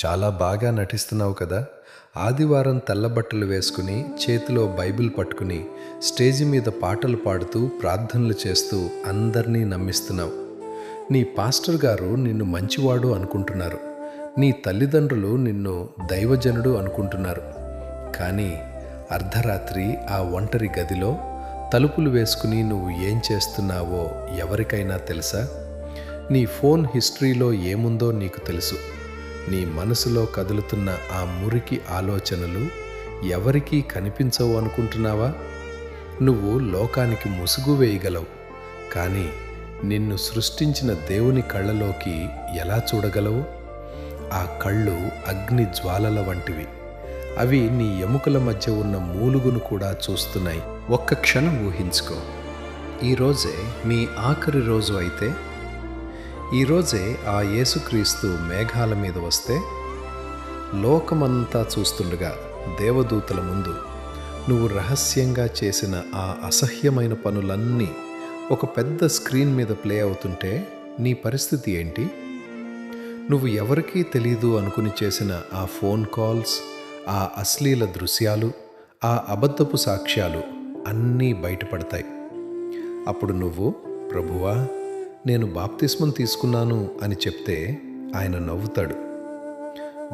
చాలా బాగా నటిస్తున్నావు కదా. ఆదివారం తెల్ల బట్టలు వేసుకుని చేతిలో బైబిల్ పట్టుకుని స్టేజి మీద పాటలు పాడుతూ ప్రార్థనలు చేస్తూ అందరినీ నమ్మిస్తున్నావు. నీ పాస్టర్ గారు నిన్ను మంచివాడు అనుకుంటున్నారు. నీ తల్లిదండ్రులు నిన్ను దైవజనుడు అనుకుంటున్నారు. కానీ అర్ధరాత్రి ఆ ఒంటరి గదిలో తలుపులు వేసుకుని నువ్వు ఏం చేస్తున్నావో ఎవరికైనా తెలుసా? నీ ఫోన్ హిస్టరీలో ఏముందో నీకు తెలుసు. నీ మనసులో కదులుతున్న ఆ మురికి ఆలోచనలు ఎవరికీ కనిపించవు అనుకుంటున్నావా? నువ్వు లోకానికి ముసుగు వేయగలవు, కానీ నిన్ను సృష్టించిన దేవుని కళ్ళలోకి ఎలా చూడగలవు? ఆ కళ్ళు అగ్ని జ్వాలల వంటివి. అవి నీ ఎముకల మధ్య ఉన్న మూలుగును కూడా చూస్తున్నాయి. ఒక్క క్షణం ఊహించుకో. ఈరోజే మీ ఆఖరి రోజు అయితే, ఈరోజే ఆ యేసుక్రీస్తు మేఘాల మీద వస్తే, లోకమంతా చూస్తుండగా దేవదూతల ముందు నువ్వు రహస్యంగా చేసిన ఆ అసహ్యమైన పనులన్నీ ఒక పెద్ద స్క్రీన్ మీద ప్లే అవుతుంటే నీ పరిస్థితి ఏంటి? నువ్వు ఎవరికీ తెలీదు అనుకుని చేసిన ఆ ఫోన్ కాల్స్, ఆ అశ్లీల దృశ్యాలు, ఆ అబద్ధపు సాక్ష్యాలు అన్నీ బయటపడతాయి. అప్పుడు నువ్వు, ప్రభువా, నేను బాప్తిస్మం తీసుకున్నాను అని చెప్తే ఆయన నవ్వుతాడు.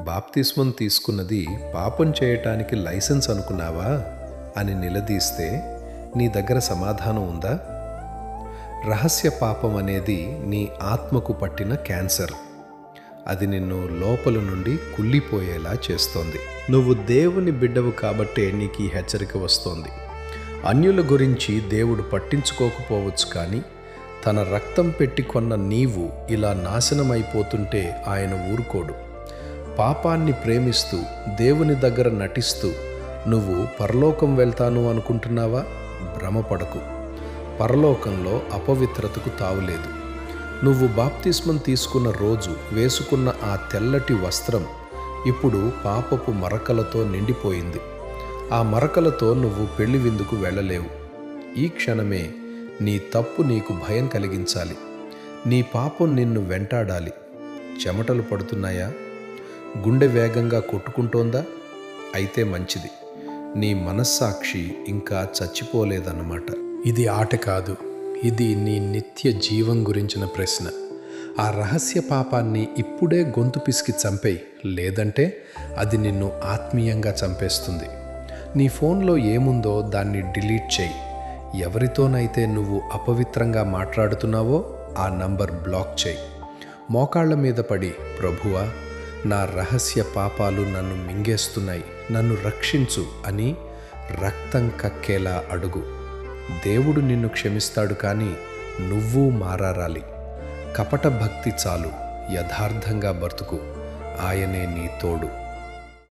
బాప్తిస్మం తీసుకున్నది పాపం చేయటానికి లైసెన్స్ అనుకున్నావా అని నిలదీస్తే నీ దగ్గర సమాధానం ఉందా? రహస్య పాపం అనేది నీ ఆత్మకు పట్టిన క్యాన్సర్. అది నిన్ను లోపల నుండి కుళ్ళిపోయేలా చేస్తోంది. నువ్వు దేవుని బిడ్డవు కాబట్టే నీకు ఈ హెచ్చరిక వస్తోంది. అన్యుల గురించి దేవుడు పట్టించుకోకపోవచ్చు, కానీ తన రక్తం పెట్టి కొన్న నీవు ఇలా నాశనమైపోతుంటే ఆయన ఊరుకోడు. పాపాన్ని ప్రేమిస్తూ దేవుని దగ్గర నటిస్తూ నువ్వు పరలోకం వెళ్తాను అనుకుంటున్నావా? భ్రమపడకు. పరలోకంలో అపవిత్రతకు తావులేదు. నువ్వు బాప్తిస్మం తీసుకున్న రోజు వేసుకున్న ఆ తెల్లటి వస్త్రం ఇప్పుడు పాపపు మరకలతో నిండిపోయింది. ఆ మరకలతో నువ్వు పెళ్లి విందుకు వెళ్ళలేవు. ఈ క్షణమే నీ తప్పు నీకు భయం కలిగించాలి. నీ పాపం నిన్ను వెంటాడాలి. చెమటలు పడుతున్నాయా? గుండె వేగంగా కొట్టుకుంటోందా? అయితే మంచిది. నీ మనస్సాక్షి ఇంకా చచ్చిపోలేదన్నమాట. ఇది ఆట కాదు. ఇది నీ నిత్య జీవం గురించిన ప్రశ్న. ఆ రహస్య పాపాన్ని ఇప్పుడే గొంతు పిసికి చంపేయి, లేదంటే అది నిన్ను ఆత్మీయంగా చంపేస్తుంది. నీ ఫోన్లో ఏముందో దాన్ని డిలీట్ చేయి. ఎవరితోనైతే నువ్వు అపవిత్రంగా మాట్లాడుతున్నావో ఆ నంబర్ బ్లాక్ చేయి. మోకాళ్ల మీద పడి, ప్రభువా, నా రహస్య పాపాలు నన్ను మింగేస్తున్నాయి, నన్ను రక్షించు అని రక్తం కక్కేలా అడుగు. దేవుడు నిన్ను క్షమిస్తాడు, కానీ నువ్వు మారాలి. కపట భక్తి చాలు, యథార్థంగా బ్రతుకు. ఆయనే నీ తోడు.